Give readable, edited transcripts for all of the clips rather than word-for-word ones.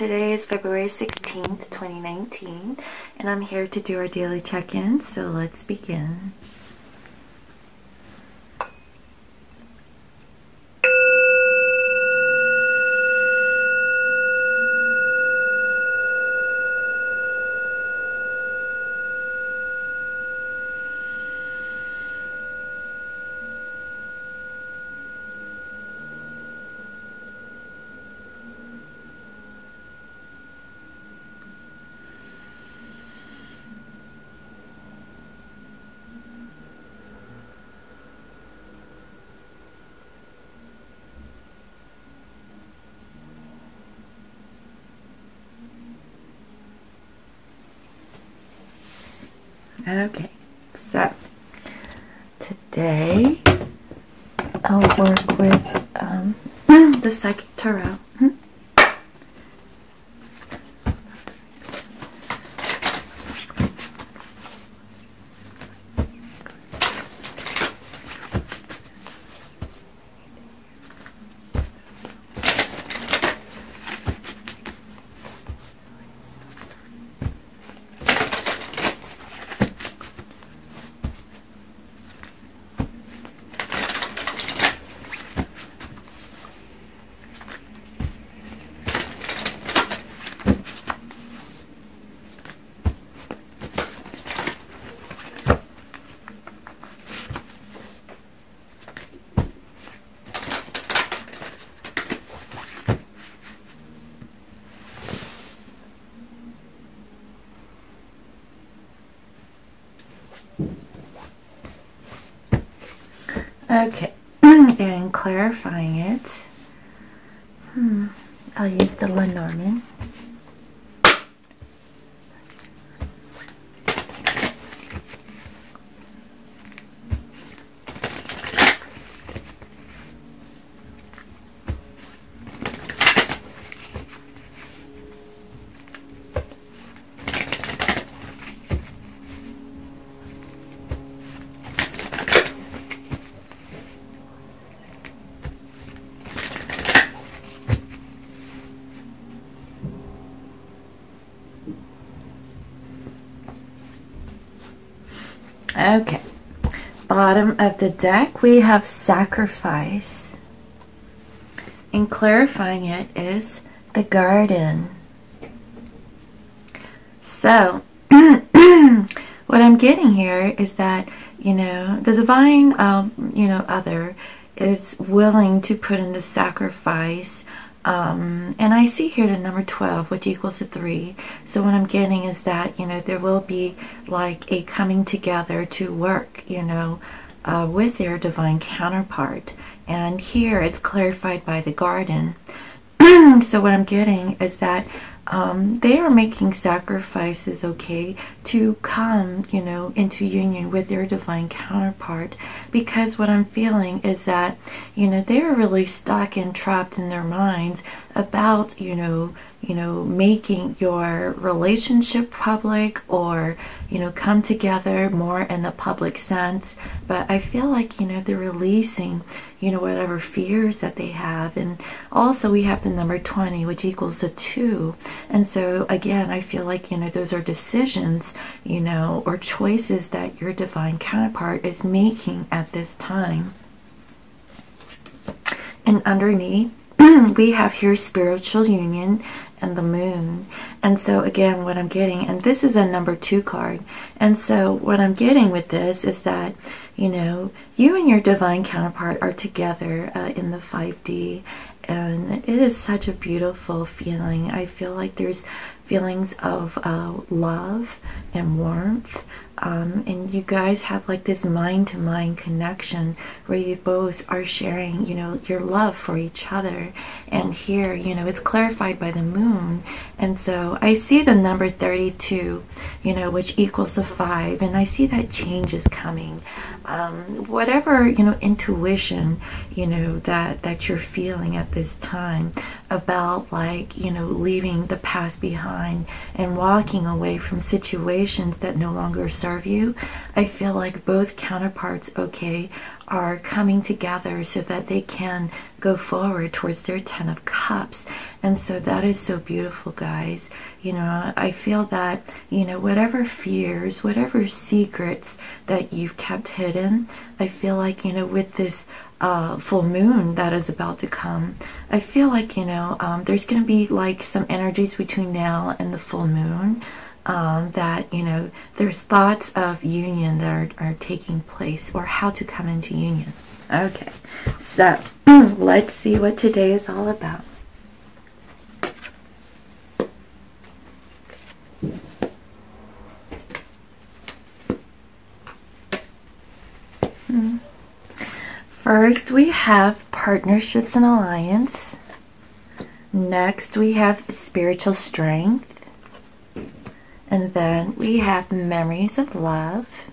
Today is February 16th, 2019, and I'm here to do our daily check-in, so let's begin. Okay, so today I'll work with the Psychic Tarot. Okay, and clarifying it, I'll use the Lenormand. Okay, bottom of the deck we have Sacrifice, and clarifying it is the Garden. So what I'm getting here is that, you know, the divine other is willing to put in the sacrifice. And I see here the number 12, which equals to 3. So what I'm getting is that, you know, there will be like a coming together to work, you know, with their divine counterpart. And here it's clarified by the Garden. So what I'm getting is that they are making sacrifices, okay, to come, you know, into union with their divine counterpart, because what I'm feeling is that, you know, they're really stuck and trapped in their minds about, you know, making your relationship public, or, you know, come together more in a public sense. But I feel like, you know, they're releasing, you know, whatever fears that they have. And also we have the number 20, which equals to 2. And so again, I feel like, you know, those are decisions, you know, or choices that your divine counterpart is making at this time. And underneath we have here spiritual union and the Moon. And so again, what I'm getting, and this is a number 2 card, and so what I'm getting with this is that, you know, you and your divine counterpart are together in the 5D, and it is such a beautiful feeling. I feel like there's feelings of love and warmth, and you guys have like this mind-to-mind connection where you both are sharing, you know, your love for each other. And here, you know, it's clarified by the Moon, and so I see the number 32, you know, which equals a 5, and I see that change is coming. Whatever, you know, intuition, you know, that you're feeling at this time about, like, you know, leaving the past behind and walking away from situations that no longer serve you, I feel like both counterparts, okay, are coming together so that they can go forward towards their 10 of Cups. And so that is so beautiful, guys. You know, I feel that, you know, whatever fears, whatever secrets that you've kept hidden, I feel like, you know, with this full moon that is about to come, I feel like, you know, there's going to be like some energies between now and the full moon, that, you know, there's thoughts of union that are taking place, or how to come into union. Okay, so let's see what today is all about. First, we have partnerships and alliance. Next, we have spiritual strength. And then we have memories of love.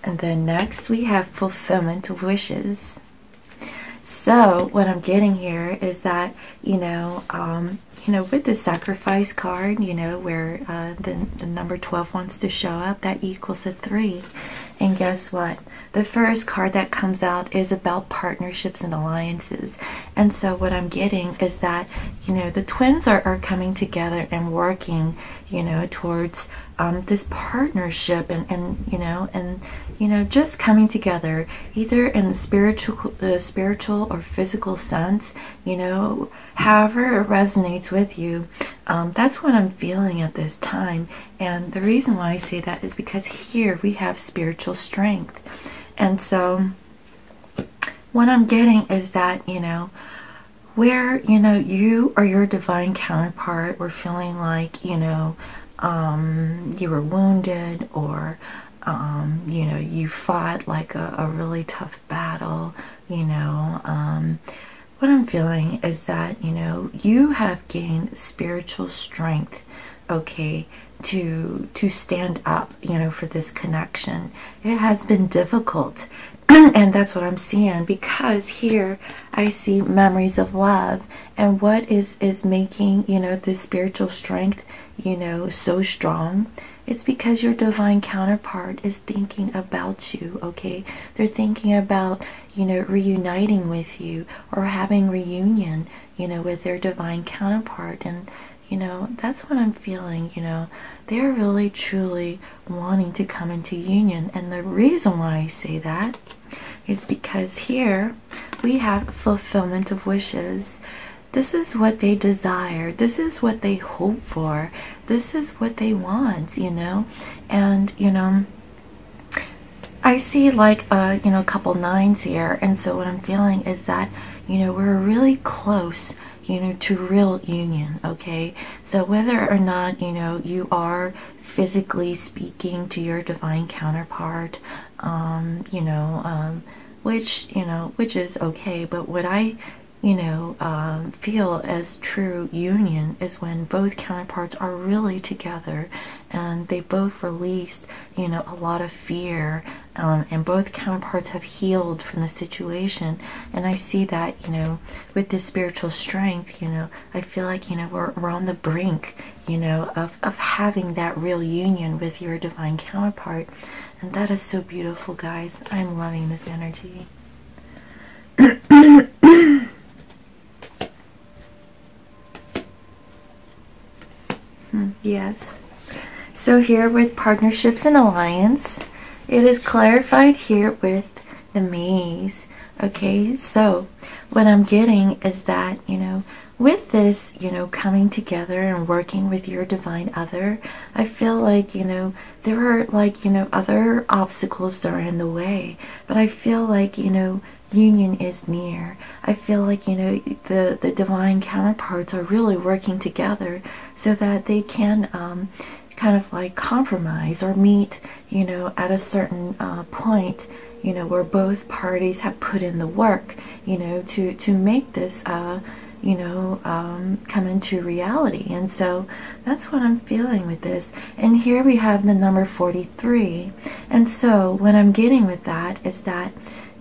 And then next, we have fulfillment of wishes. So what I'm getting here is that, you know, with the sacrifice card, you know, where the number 12 wants to show up, that equals a 3. And guess what? The first card that comes out is about partnerships and alliances. And so what I'm getting is that, you know, the twins are coming together and working, you know, towards this partnership and just coming together, either in the spiritual or physical sense, you know, however it resonates with you. That's what I'm feeling at this time. And the reason why I say that is because here we have spiritual strength. And so what I'm getting is that, you know, where, you know, you or your divine counterpart were feeling like, you know, you were wounded, or you know, you fought like a really tough battle, you know, what I'm feeling is that, you know, you have gained spiritual strength, okay, to stand up, you know, for this connection. It has been difficult. And that's what I'm seeing, because here I see memories of love. And what is making, you know, this spiritual strength, you know, so strong? It's because your divine counterpart is thinking about you, okay? They're thinking about, you know, reuniting with you, or having reunion, you know, with their divine counterpart. And, you know, that's what I'm feeling, you know. They're really, truly wanting to come into union. And the reason why I say that is because here we have fulfillment of wishes. This is what they desire. This is what they hope for. This is what they want, you know. And, you know, I see like, you know, a couple 9s here. And so what I'm feeling is that, you know, we're really close, you know, to real union, okay? So whether or not, you know, you are physically speaking to your divine counterpart, you know, which is okay. But what I, you know, feel as true union is when both counterparts are really together, and they both release, you know, a lot of fear, and both counterparts have healed from the situation. And I see that, you know, with this spiritual strength, you know, I feel like, you know, we're on the brink, you know, of having that real union with your divine counterpart. And that is so beautiful, guys. I'm loving this energy. Yes. So here with partnerships and alliance, it is clarified here with the maze. Okay, so what I'm getting is that, you know, with this, you know, coming together and working with your divine other, I feel like, you know, there are like, you know, other obstacles that are in the way, but I feel like, you know, union is near. I feel like, you know, the divine counterparts are really working together so that they can kind of like compromise or meet, you know, at a certain point, you know, where both parties have put in the work, you know, to make this you know, come into reality. And so that's what I'm feeling with this. And here we have the number 43. And so what I'm getting with that is that,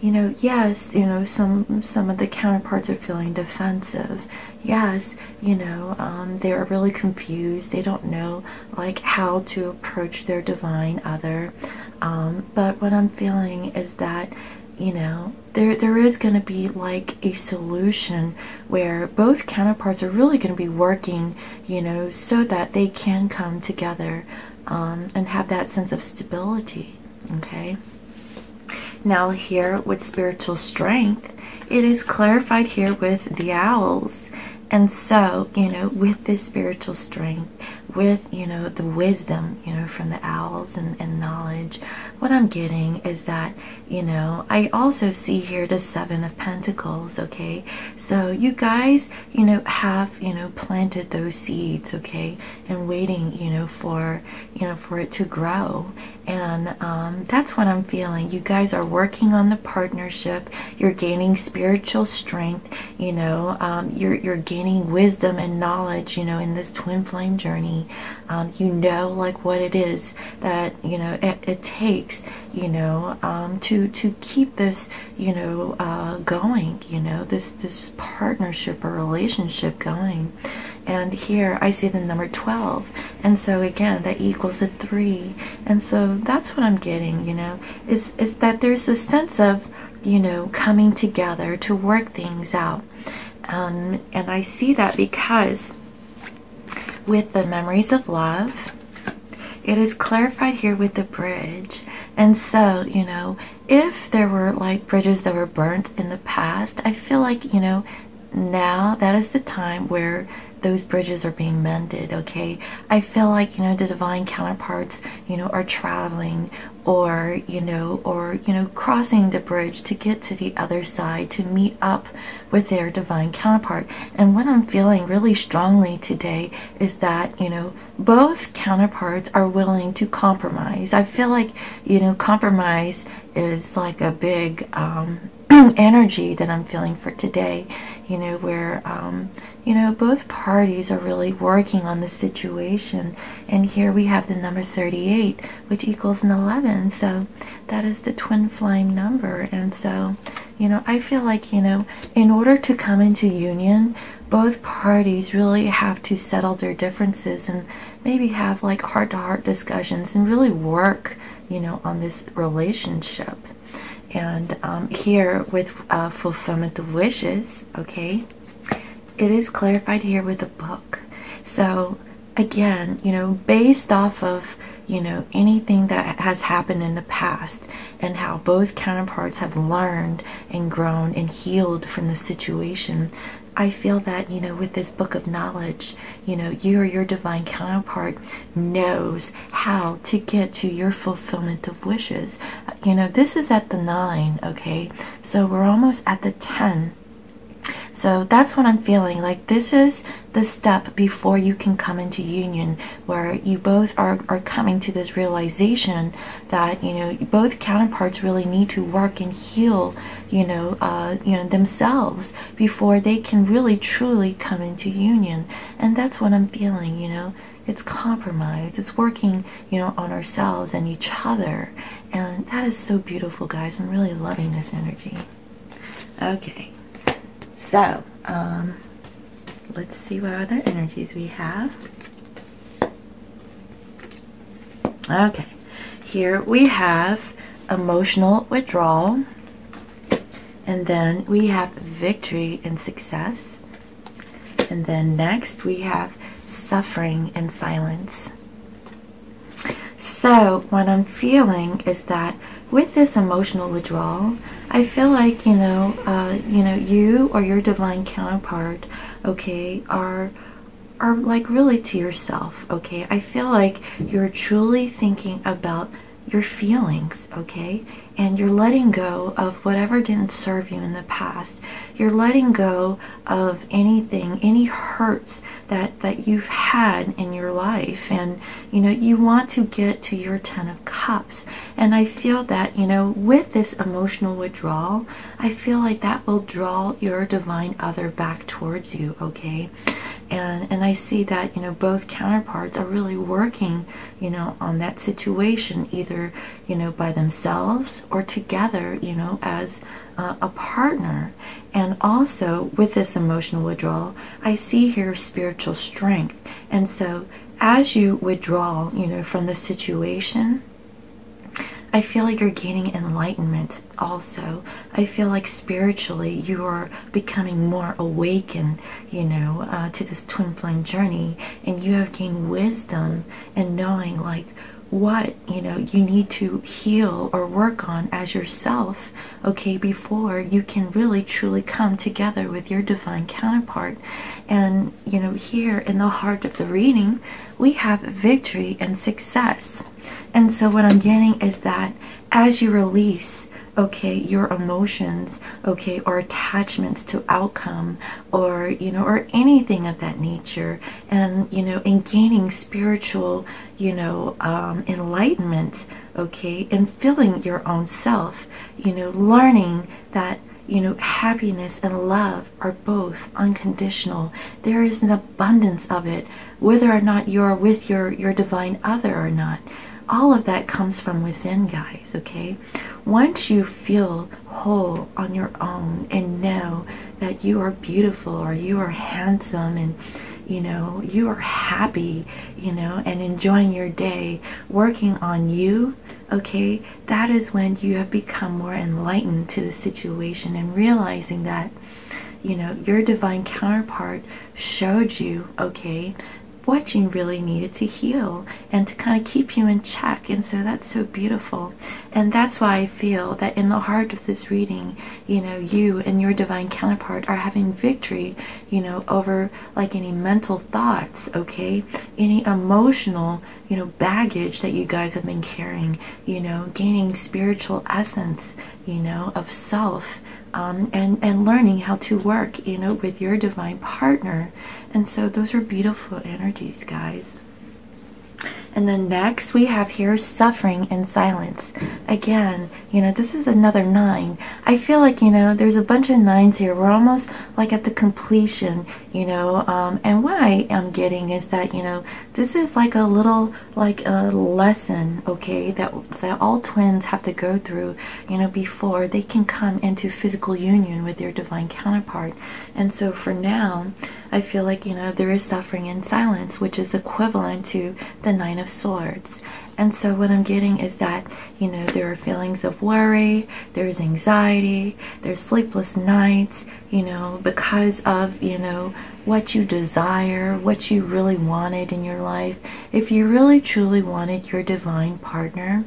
you know, yes, you know, some of the counterparts are feeling defensive. Yes, you know, they are really confused. They don't know like how to approach their divine other. But what I'm feeling is that, you know, there is going to be like a solution where both counterparts are really going to be working, you know, so that they can come together and have that sense of stability. Okay. Now here with spiritual strength, it is clarified here with the owls. And so, you know, with this spiritual strength, with, you know, the wisdom, you know, from the owls and knowledge, what I'm getting is that, you know, I also see here the Seven of Pentacles, okay? So you guys, you know, have, you know, planted those seeds, okay? And waiting, you know, for it to grow. And that's what I'm feeling. You guys are working on the partnership. You're gaining spiritual strength, you know, you're gaining wisdom and knowledge, you know, in this twin flame journey. You know, like what it is that, you know, it takes, you know, to keep this, you know, going, you know, this partnership or relationship going. And here I see the number 12. And so again, that equals a 3. And so that's what I'm getting, you know, is that there's a sense of, you know, coming together to work things out. And I see that because with the memories of love, it is clarified here with the bridge. And so, you know, if there were like bridges that were burnt in the past, I feel like, you know, now that is the time where those bridges are being mended, okay? I feel like, you know, the divine counterparts, you know, are traveling or crossing the bridge to get to the other side to meet up with their divine counterpart. And what I'm feeling really strongly today is that, you know, both counterparts are willing to compromise. I feel like, you know, compromise is like a big energy that I'm feeling for today, you know, where you know, both parties are really working on the situation. And here we have the number 38, which equals an 11. So that is the twin flame number. And so, you know, I feel like, you know, in order to come into union, both parties really have to settle their differences and maybe have like heart-to-heart discussions and really work, you know, on this relationship. And here with fulfillment of wishes, okay, it is clarified here with the book. So again, you know, based off of, you know, anything that has happened in the past and how both counterparts have learned and grown and healed from the situation, I feel that, you know, with this book of knowledge, you know, you or your divine counterpart knows how to get to your fulfillment of wishes. You know, this is at the 9, okay? So we're almost at the 10. So that's what I'm feeling. Like this is the step before you can come into union, where you both are coming to this realization that, you know, both counterparts really need to work and heal, you know, themselves before they can really truly come into union. And that's what I'm feeling, you know. It's compromise. It's working, you know, on ourselves and each other. And that is so beautiful, guys. I'm really loving this energy. Okay. So, let's see what other energies we have. Okay, here we have emotional withdrawal, and then we have victory and success, and then next we have suffering and silence. So what I'm feeling is that with this emotional withdrawal, I feel like, you know, you or your divine counterpart, okay, are like really to yourself, okay? I feel like you're truly thinking about your feelings, okay? And you're letting go of whatever didn't serve you in the past. You're letting go of anything, any hurts that you've had in your life. And, you know, you want to get to your 10 of Cups. And I feel that, you know, with this emotional withdrawal, I feel like that will draw your divine other back towards you, okay? And I see that, you know, both counterparts are really working, you know, on that situation, either, you know, by themselves or together, you know, as a partner. And also with this emotional withdrawal, I see here spiritual strength. And so as you withdraw, you know, from the situation, I I feel like you're gaining enlightenment also. I feel like spiritually you are becoming more awakened, you know, to this twin flame journey, and you have gained wisdom and knowing like what, you know, you need to heal or work on as yourself, okay, before you can really truly come together with your divine counterpart. And, you know, here in the heart of the reading, we have victory and success. And so what I'm getting is that as you release, okay, your emotions, okay, or attachments to outcome, or, you know, or anything of that nature, and, you know, in gaining spiritual, you know, enlightenment, okay, and feeling your own self, you know, learning that, you know, happiness and love are both unconditional. There is an abundance of it, whether or not you're with your divine other or not. All of that comes from within, guys, okay? Once you feel whole on your own and know that you are beautiful or you are handsome and, you know, you are happy, you know, and enjoying your day, working on you, okay, that is when you have become more enlightened to the situation and realizing that, you know, your divine counterpart showed you, okay, what you really needed to heal and to kind of keep you in check. And so that's so beautiful. And that's why I feel that in the heart of this reading, you know, you and your divine counterpart are having victory, you know, over like any mental thoughts, okay, any emotional, you know, baggage that you guys have been carrying, you know, gaining spiritual essence, you know, of self, and learning how to work, you know, with your divine partner. And so those are beautiful energies, guys. And then next we have here suffering in silence. Again, you know, this is another 9. I feel like, you know, there's a bunch of 9s here. We're almost like at the completion, you know, and what I am getting is that, you know, this is like a little, like a lesson, okay, that all twins have to go through, you know, before they can come into physical union with their divine counterpart. And so for now, I feel like, you know, there is suffering in silence, which is equivalent to the 9 of Swords. And so what I'm getting is that, you know, there are feelings of worry, there's anxiety, there's sleepless nights, you know, because of, you know, what you desire, what you really wanted in your life. If you really truly wanted your divine partner,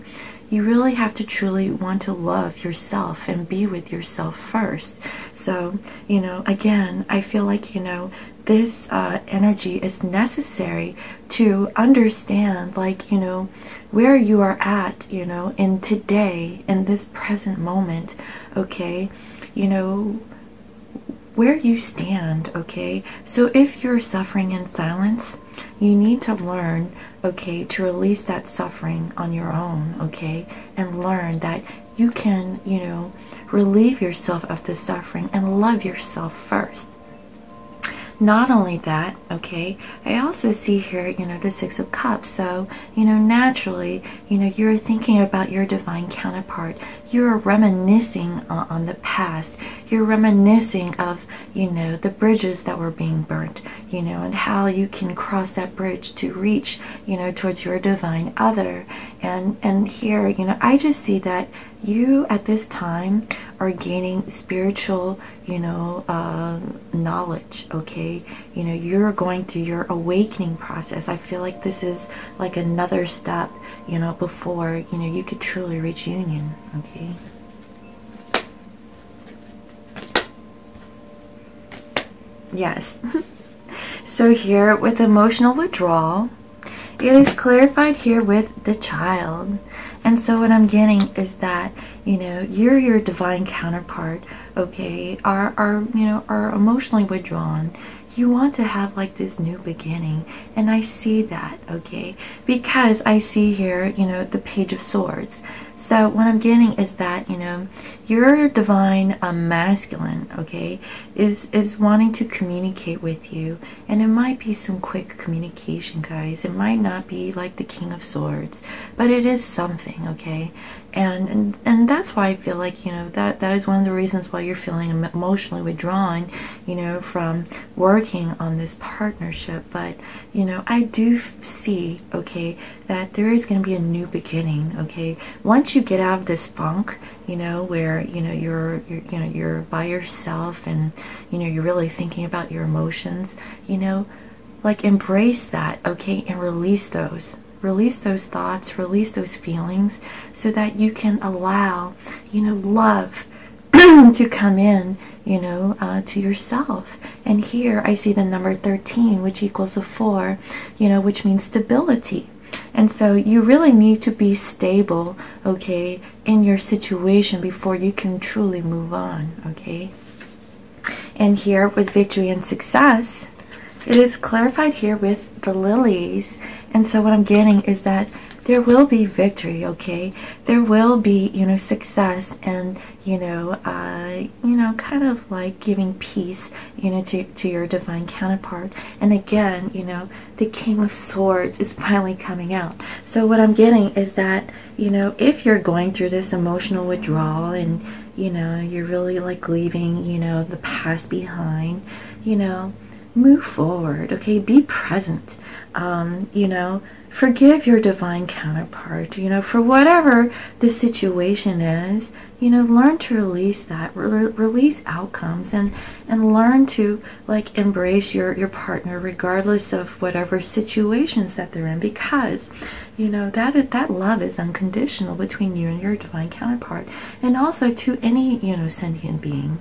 you really have to truly want to love yourself and be with yourself first. So, you know, again, I feel like, you know, this energy is necessary to understand, like, you know, where you are at, you know, in today, in this present moment, okay, you know, where you stand, okay? So if you're suffering in silence, you need to learn, okay, to release that suffering on your own, okay, and learn that you can, you know, relieve yourself of the suffering and love yourself first. Not only that, okay, I also see here, you know, the 6 of Cups. So, you know, naturally, you know, you're thinking about your divine counterpart. You're reminiscing on the past. You're reminiscing of, you know, the bridges that were being burnt, you know, and how you can cross that bridge to reach, you know, towards your divine other. And here, you know, I just see that you at this time are gaining spiritual, you know, knowledge, okay? You know, you're going through your awakening process. I feel like this is like another step, you know, before, you know, you could truly reach union, okay? Yes. So here with emotional withdrawal, it is clarified here with the Child. And so what I'm getting is that, you know, you're your divine counterpart, okay, are you know, are emotionally withdrawn. You want to have like this new beginning, and I see that, okay, because I see here, you know, the Page of Swords. So what I'm getting is that, you know, your divine masculine, okay, is wanting to communicate with you, and it might be some quick communication, guys. It might not be like the King of Swords, but it is something, okay. And that's why I feel like, you know, that is one of the reasons why you're feeling emotionally withdrawn, you know, from working on this partnership. But, you know, I do see, okay, that there is going to be a new beginning, okay. Once once you get out of this funk, you know, where, you know, you're by yourself and, you know, you're really thinking about your emotions, you know, like embrace that, okay, and release those. Release those thoughts, release those feelings so that you can allow, you know, love to come in, you know, to yourself. And here I see the number 13, which equals a 4, you know, which means stability. And so you really need to be stable, okay, in your situation before you can truly move on, okay? And here with victory and success, it is clarified here with the lilies. And so what I'm getting is that there will be victory, okay? There will be, you know, success and, you know, kind of like giving peace, you know, to your divine counterpart. And again, you know, the King of Swords is finally coming out. So what I'm getting is that, you know, if you're going through this emotional withdrawal and, you know, you're really like leaving, you know, the past behind, you know, move forward, okay? Be present. You know, forgive your divine counterpart, you know, for whatever the situation is, you know, learn to release that, release outcomes, and learn to like embrace your partner regardless of whatever situations that they're in, because, you know, that love is unconditional between you and your divine counterpart, and also to any, you know, sentient being.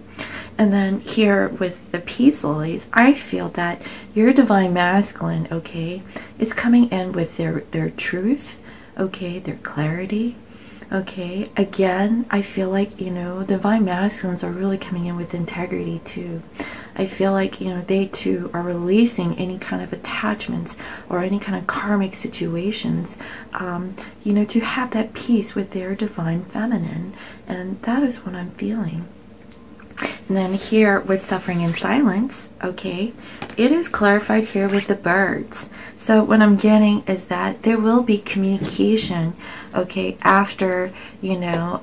And then here with the peace lilies, I feel that your divine masculine, okay, is coming in with their truth, okay, their clarity, okay. Again, I feel like, you know, divine masculines are really coming in with integrity too. I feel like, you know, they too are releasing any kind of attachments or any kind of karmic situations, you know, to have that peace with their divine feminine. And that is what I'm feeling. And then here with suffering in silence, okay, it is clarified here with the birds. So what I'm getting is that there will be communication, okay, after, you know,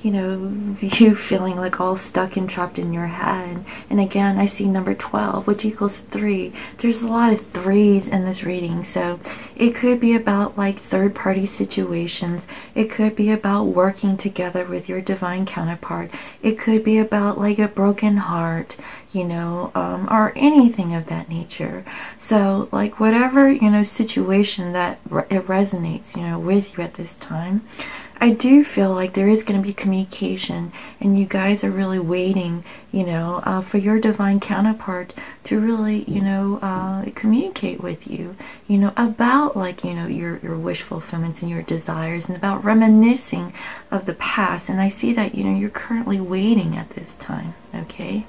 you feeling like all stuck and trapped in your head. And again, I see number 12, which equals 3. There's a lot of 3s in this reading. So it could be about like third-party situations. It could be about working together with your divine counterpart. It could be about like a broken heart, you know, or anything of that nature. So like whatever, you know, situation that it resonates, you know, with you at this time, I do feel like there is going to be communication, and you guys are really waiting, you know, for your divine counterpart to really, you know, communicate with you, you know, about like, you know, your wish fulfillments and your desires, and about reminiscing of the past. And I see that, you know, you're currently waiting at this time, okay?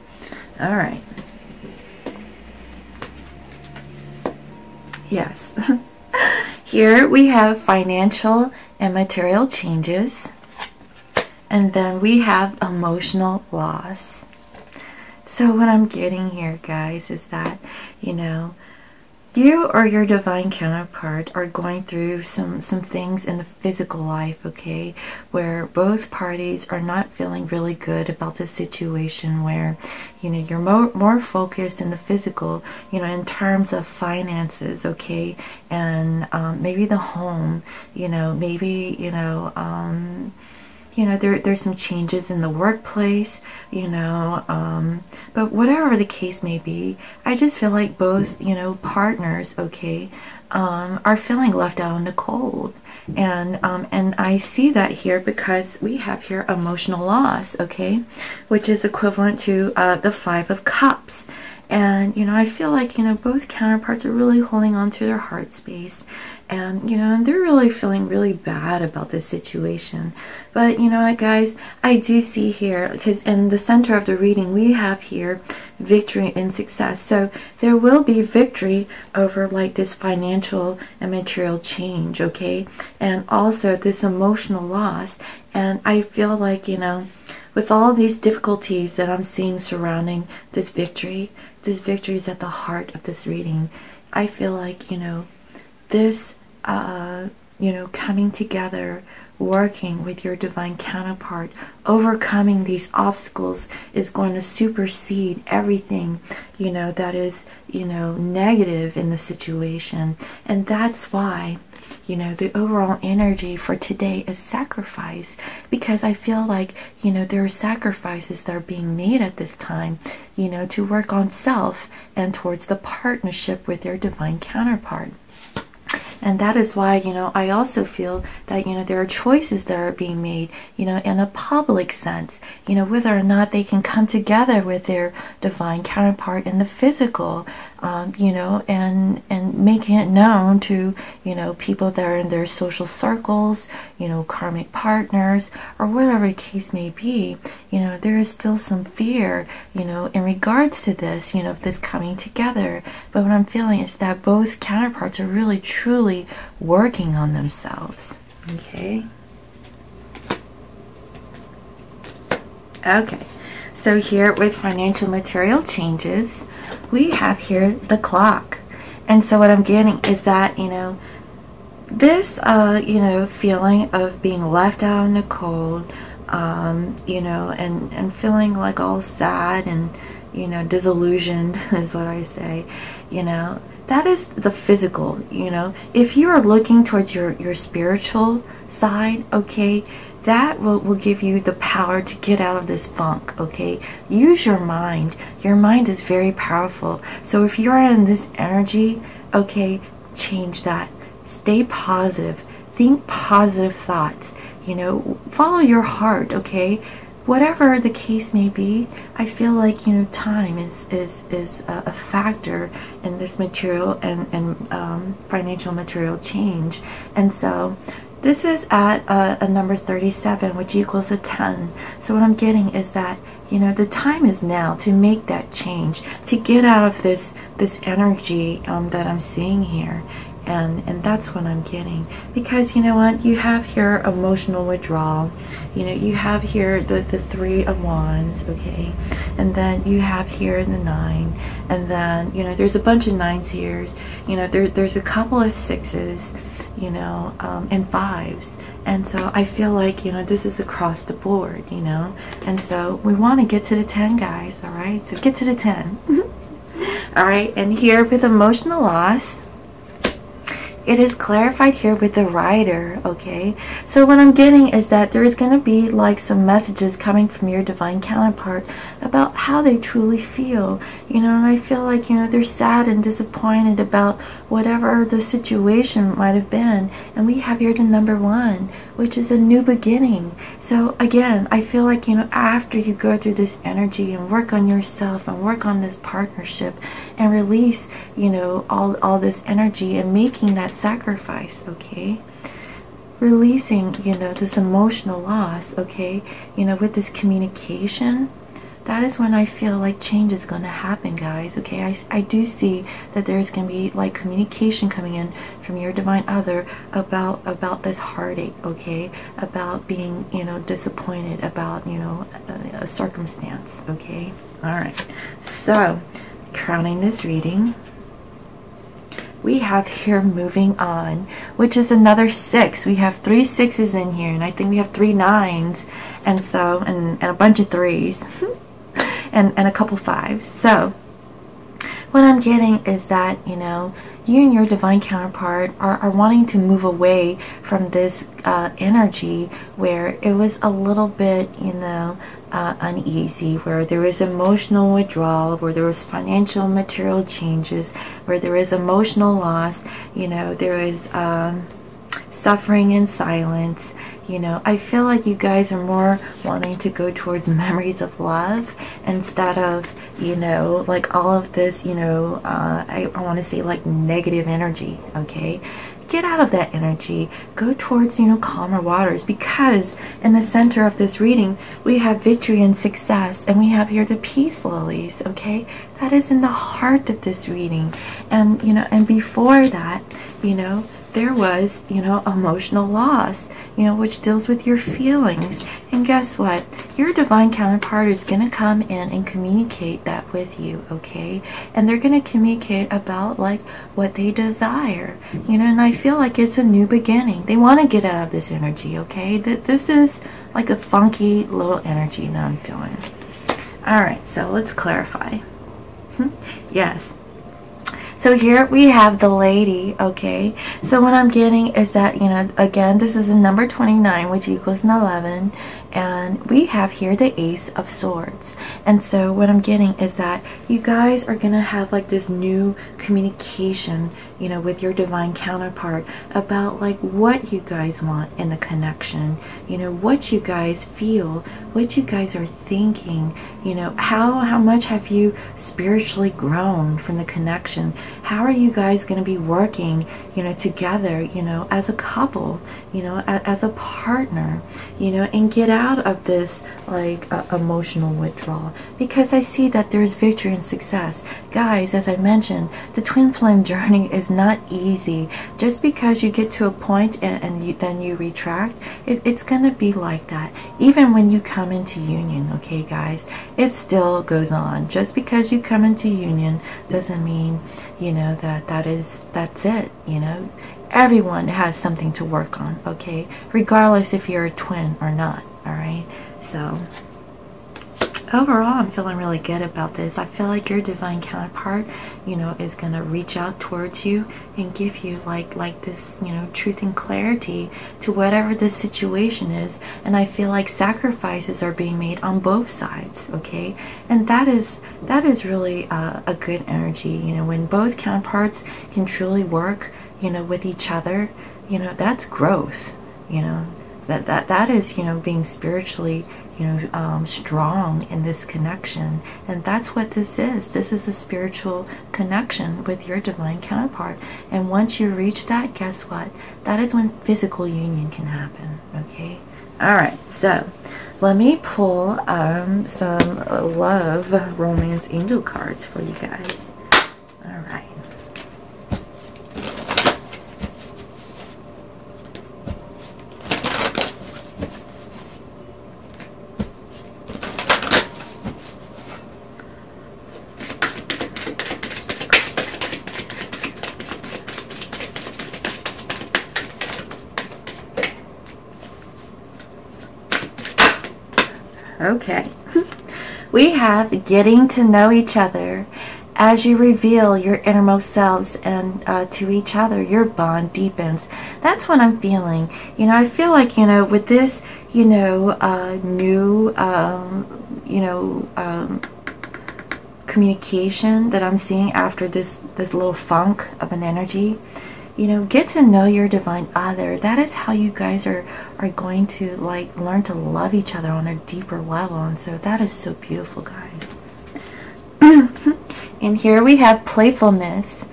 All right. Yes. Here we have financial and material changes, and then we have emotional loss. So what I'm getting here, guys, is that, you know, you or your divine counterpart are going through some things in the physical life, okay, where both parties are not feeling really good about the situation, where, you know, you're more focused in the physical, you know, in terms of finances, okay, and maybe the home, you know, maybe, you know, there's some changes in the workplace, you know, but whatever the case may be, I just feel like both, you know, partners, okay, are feeling left out in the cold. And I see that here because we have here emotional loss, okay, which is equivalent to the 5 of Cups. And, you know, I feel like, you know, both counterparts are really holding on to their heart space. And, you know, they're really feeling really bad about this situation. But, you know what, guys, I do see here, because in the center of the reading, we have here victory and success. So there will be victory over like this financial and material change, okay? And also this emotional loss. And I feel like, you know, with all these difficulties that I'm seeing surrounding this victory is at the heart of this reading. I feel like, you know, this, you know, coming together working with your divine counterpart. Overcoming these obstacles is going to supersede everything, you know, that is, you know, negative in the situation. And that's why, you know, the overall energy for today is sacrifice, because I feel like, you know, there are sacrifices that are being made at this time, you know, to work on self and towards the partnership with your divine counterpart. And that is why, you know, I also feel that, you know, there are choices that are being made, you know, in a public sense, you know, whether or not they can come together with their divine counterpart in the physical, you know, and making it known to, you know, people that are in their social circles, you know, karmic partners, or whatever the case may be. You know, there is still some fear, you know, in regards to this, you know, of this coming together. But what I'm feeling is that both counterparts are really truly working on themselves. Okay. Okay. So here with financial material changes, we have here the clock. And so what I'm getting is that, you know, this, you know, feeling of being left out in the cold, you know, and feeling like all sad and, you know, disillusioned is what I say, you know, that is the physical, you know. If you are looking towards your spiritual side, okay, that will give you the power to get out of this funk, okay? Use your mind. Your mind is very powerful. So if you're in this energy, okay, change that. Stay positive. Think positive thoughts. You know, follow your heart, okay? Whatever the case may be, I feel like, you know, time is a factor in this material and financial material change. And so this is at a number 37, which equals a 10. So what I'm getting is that, you know, the time is now to make that change, to get out of this energy that I'm seeing here. And that's what I'm getting, because you know what, you have here emotional withdrawal, you know, you have here the 3 of Wands, okay, and then you have here the 9, and then, you know, there's a bunch of 9s here, you know, there's a couple of 6s, you know, and 5s. And so I feel like, you know, this is across the board, you know, and so we want to get to the 10, guys. All right, so get to the 10. All right, and here with emotional loss, it is clarified here with the Rider, okay? So what I'm getting is that there is going to be like some messages coming from your divine counterpart about how they truly feel, you know, and I feel like, you know, they're sad and disappointed about whatever the situation might have been. And we have here the number 1, which is a new beginning. So again, I feel like, you know, after you go through this energy and work on yourself and work on this partnership and release, you know, all this energy and making that sacrifice, okay, releasing, you know, this emotional loss, okay, you know, with this communication, that is when I feel like change is going to happen, guys, okay? I do see that there's going to be like communication coming in from your divine other about this heartache, okay, about being, you know, disappointed about, you know, a circumstance, okay? All right, so crowning this reading, we have here moving on, which is another 6. We have 3 6s in here, and I think we have 3 9s, and so and a bunch of 3s and a couple 5s. So what I'm getting is that, you know, you and your divine counterpart are wanting to move away from this energy where it was a little bit, you know, uneasy, where there was emotional withdrawal, where there was financial material changes, where there is emotional loss, you know, there is suffering in silence. You know, I feel like you guys are more wanting to go towards memories of love instead of, you know, like all of this, you know, I want to say like negative energy, okay? Get out of that energy. Go towards, you know, calmer waters, because in the center of this reading, we have victory and success, and we have here the peace lilies, okay? That is in the heart of this reading. And, you know, and before that, you know, there was, you know, emotional loss, you know, which deals with your feelings. And guess what? Your divine counterpart is going to come in and communicate that with you, okay? And they're going to communicate about like what they desire, you know, and I feel like it's a new beginning. They want to get out of this energy, okay? That this is like a funky little energy that I'm feeling. All right, so let's clarify. Yes. So here we have the lady, okay? So what I'm getting is that, you know, again, this is a number 29, which equals an 11. And we have here the Ace of Swords. And so what I'm getting is that you guys are going to have like this new communication, you know, with your divine counterpart about like what you guys want in the connection, you know, what you guys feel, what you guys are thinking, you know, how much have you spiritually grown from the connection? How are you guys going to be working, you know, together, you know, as a couple, you know, as a partner, you know, and get out of this like emotional withdrawal? Because I see that there's victory and success. Guys, as I mentioned, the twin flame journey is not easy. Just because you get to a point and then you retract, it's gonna be like that. Even when you come into union, okay guys, it still goes on. Just because you come into union doesn't mean, you know, that's it, you know. Everyone has something to work on, okay, regardless if you're a twin or not. All right, so overall I'm feeling really good about this. I feel like your divine counterpart, you know, is gonna reach out towards you and give you like this, you know, truth and clarity to whatever the situation is. And I feel like sacrifices are being made on both sides, okay? And that is really a good energy, you know, when both counterparts can truly work, you know, with each other, you know, that's growth, you know. That is, you know, being spiritually, you know, strong in this connection. And that's what this is. This is a spiritual connection with your divine counterpart. And once you reach that, guess what? That is when physical union can happen, okay? All right, so let me pull some love romance angel cards for you guys. All right. Okay, we have getting to know each other. As you reveal your innermost selves and to each other, your bond deepens. That's what I'm feeling. You know, I feel like, you know, with this, you know, new, you know, communication that I'm seeing after this little funk of an energy, you know, get to know your divine other. That is how you guys are going to like learn to love each other on a deeper level. And so that is so beautiful, guys. And here we have playfulness.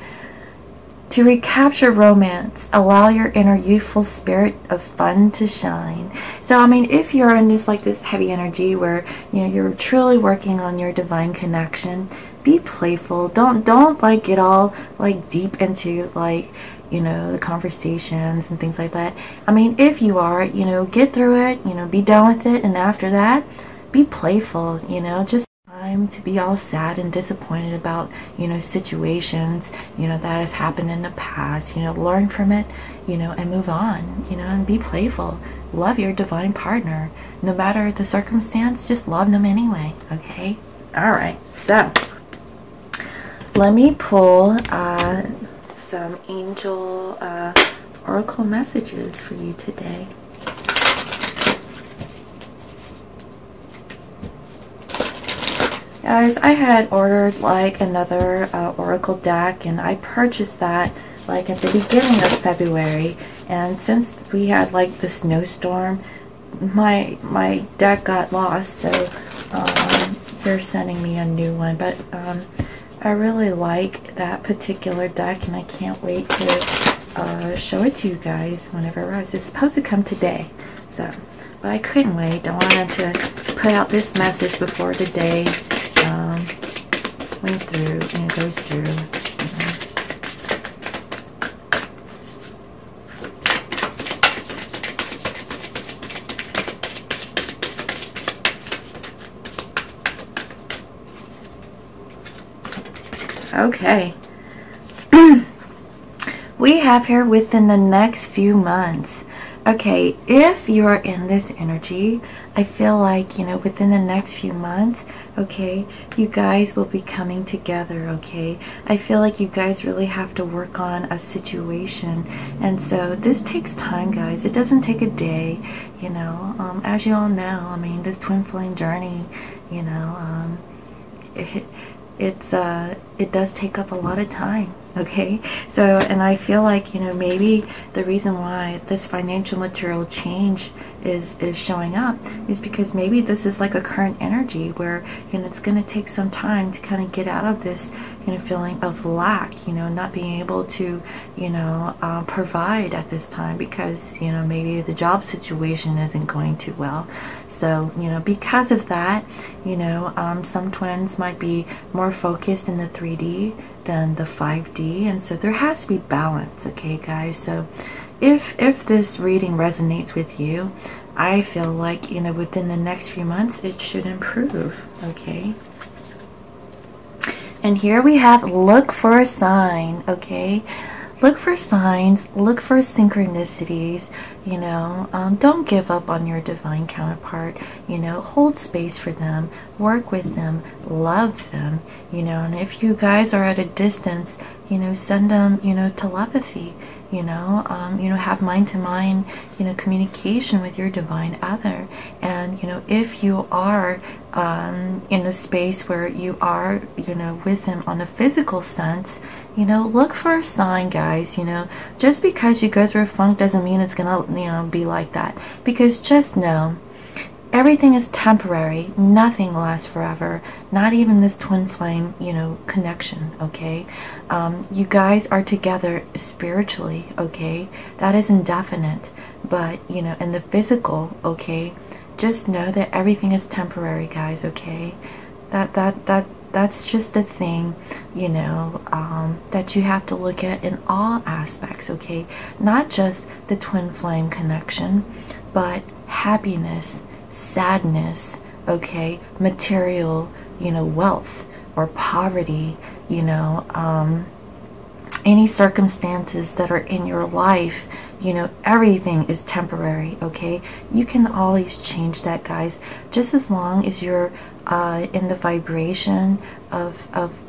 To recapture romance, allow your inner youthful spirit of fun to shine. So I mean, if you're in this heavy energy where, you know, you're truly working on your divine connection, be playful. Don't like get all like deep into like, you know, the conversations and things like that. I mean, if you are, you know, get through it, you know, be done with it, and after that, be playful, you know. Just time to be all sad and disappointed about, you know, situations, you know, that has happened in the past. You know, learn from it, you know, and move on, you know, and be playful. Love your divine partner. No matter the circumstance, just love them anyway, okay? All right, so let me pull some angel oracle messages for you today. Guys, I had ordered like another oracle deck, and I purchased that like at the beginning of February, and since we had like the snowstorm, my deck got lost, so they're sending me a new one. But I really like that particular deck, and I can't wait to show it to you guys whenever it arrives. It's supposed to come today, so, but I couldn't wait. I wanted to put out this message before the day went through and goes through. Okay. We have here within the next few months. Okay, if you are in this energy, I feel like, you know, within the next few months, okay, you guys will be coming together, okay? I feel like you guys really have to work on a situation, and so this takes time, guys. It doesn't take a day, you know. As you all know, I mean, this twin flame journey, you know, it does take up a lot of time. Okay, so, and I feel like, you know, maybe the reason why this financial material change is showing up is because maybe this is like a current energy where, you know, it's going to take some time to kind of get out of this, you know, feeling of lack, you know, not being able to, you know, provide at this time because, you know, maybe the job situation isn't going too well. So, you know, because of that, you know, some twins might be more focused in the 3D than the 5D, and so there has to be balance. Okay, guys, so if this reading resonates with you, I feel like, you know, within the next few months it should improve. Okay, and here we have look for a sign. Okay, look for signs, look for synchronicities, you know. Don't give up on your divine counterpart, you know. Hold space for them, work with them, love them, you know. And if you guys are at a distance, you know, send them, you know, telepathy, you know, have mind-to-mind, you know, communication with your divine other. And, you know, if you are in a space where you are, you know, with them on a physical sense, you know, look for a sign, guys. You know, just because you go through a funk doesn't mean it's gonna, you know, be like that. Because just know, everything is temporary. Nothing lasts forever. Not even this twin flame, you know, connection. Okay, you guys are together spiritually. Okay, that is indefinite. But, you know, in the physical, okay, just know that everything is temporary, guys. Okay, that's just the thing, you know, that you have to look at in all aspects. Okay, not just the twin flame connection, but happiness, sadness, okay, material, you know, wealth or poverty, you know, any circumstances that are in your life, you know, everything is temporary. Okay, you can always change that, guys, just as long as you're in the vibration of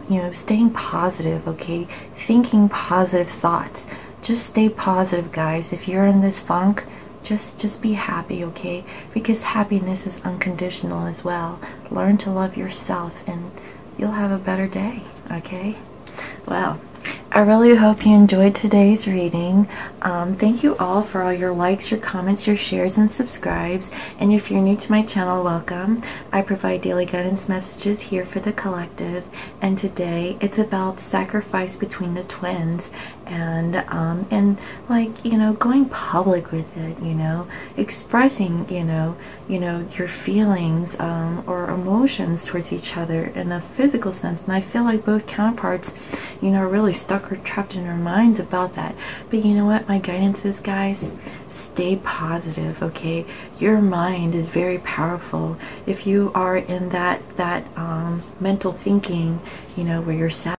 you know, staying positive. Okay, thinking positive thoughts. Just stay positive, guys. If you're in this funk, just be happy. Okay, because happiness is unconditional as well. Learn to love yourself and you'll have a better day. Okay, well, I really hope you enjoyed today's reading. Thank you all for all your likes, your comments, your shares, and subscribes. And if you're new to my channel, welcome. I provide daily guidance messages here for the collective. And today it's about sacrifice between the twins, and like, you know, going public with it, you know, expressing, you know, your feelings or emotions towards each other in a physical sense. And I feel like both counterparts, you know, are really stuck or trapped in their minds about that. But you know what my guidance is, guys? Stay positive. Okay, your mind is very powerful. If you are in that mental thinking, you know, where you're sad